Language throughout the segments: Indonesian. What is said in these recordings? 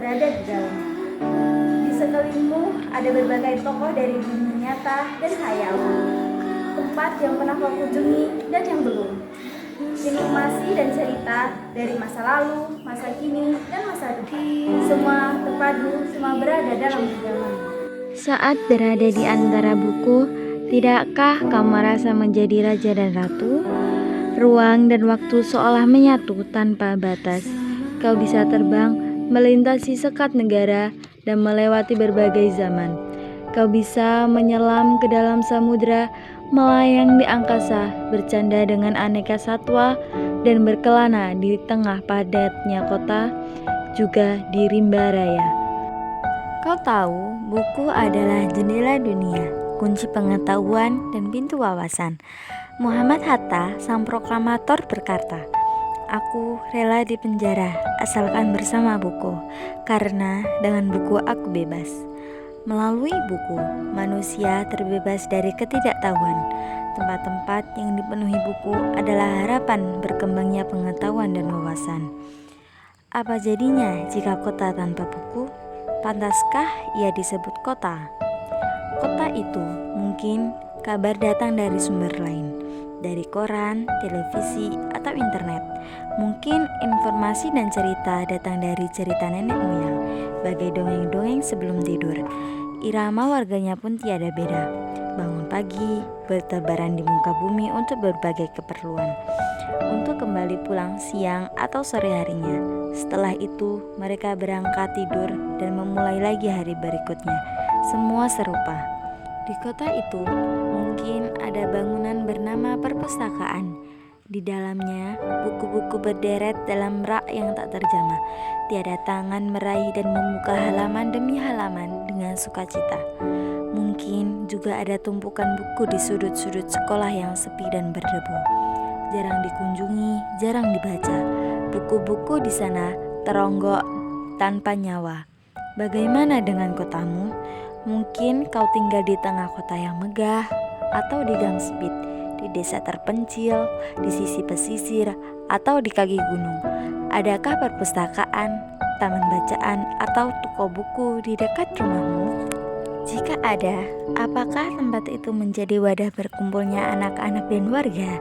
berada di dalamnya. Di sekelilingmu ada berbagai tokoh dari dunia nyata dan khayal, tempat yang pernah kau kunjungi dan yang belum. Informasi dan cerita dari masa lalu, masa kini, dan masa depan. Semua terpadu, semua berada dalam genggaman. Saat berada di antara buku, tidakkah kau merasa menjadi raja dan ratu? Ruang dan waktu seolah menyatu tanpa batas. Kau bisa terbang, melintasi sekat negara, dan melewati berbagai zaman. Kau bisa menyelam ke dalam samudera, melayang di angkasa, bercanda dengan aneka satwa, dan berkelana di tengah padatnya kota, juga di rimba raya. Kau tahu, buku adalah jendela dunia, kunci pengetahuan, dan pintu wawasan. Muhammad Hatta, sang proklamator, berkata, "Aku rela dipenjara asalkan bersama buku, karena dengan buku aku bebas." Melalui buku, manusia terbebas dari ketidaktahuan. Tempat-tempat yang dipenuhi buku adalah harapan berkembangnya pengetahuan dan wawasan. Apa jadinya jika kota tanpa buku? Pantaskah ia disebut kota? Kota itu mungkin kabar datang dari sumber lain, dari koran, televisi, atau internet. Mungkin informasi dan cerita datang dari cerita nenek moyang, bagai dongeng-dongeng sebelum tidur. Irama warganya pun tiada beda. Bangun pagi, bertebaran di muka bumi untuk berbagai keperluan, untuk kembali pulang siang atau sore harinya. Setelah itu, mereka berangkat tidur dan memulai lagi hari berikutnya. Semua serupa. Di kota itu, mungkin ada bangunan bernama perpustakaan. Di dalamnya, buku-buku berderet dalam rak yang tak terjamah. Tiada tangan meraih dan membuka halaman demi halaman dengan sukacita. Mungkin juga ada tumpukan buku di sudut-sudut sekolah yang sepi dan berdebu. Jarang dikunjungi, jarang dibaca. Buku-buku di sana teronggok tanpa nyawa. Bagaimana dengan kotamu? Mungkin kau tinggal di tengah kota yang megah, atau di gang sempit, di desa terpencil, di sisi pesisir, atau di kaki gunung. Adakah perpustakaan, taman bacaan, atau toko buku di dekat rumahmu? Jika ada, apakah tempat itu menjadi wadah berkumpulnya anak-anak dan warga?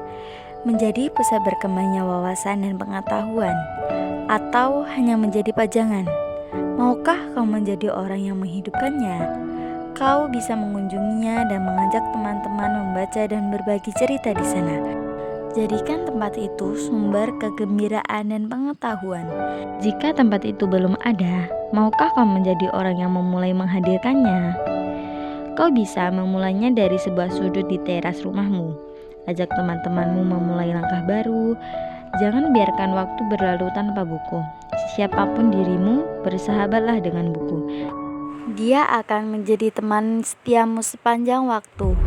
Menjadi pusat berkembangnya wawasan dan pengetahuan? Atau hanya menjadi pajangan? Maukah kau menjadi orang yang menghidupkannya? Kau bisa mengunjunginya dan mengajak teman-teman membaca dan berbagi cerita di sana. Jadikan tempat itu sumber kegembiraan dan pengetahuan. Jika tempat itu belum ada, maukah kau menjadi orang yang memulai menghadirkannya? Kau bisa memulainya dari sebuah sudut di teras rumahmu. Ajak teman-temanmu memulai langkah baru. Jangan biarkan waktu berlalu tanpa buku. Siapapun dirimu, bersahabatlah dengan buku. Dia akan menjadi teman setiamu sepanjang waktu.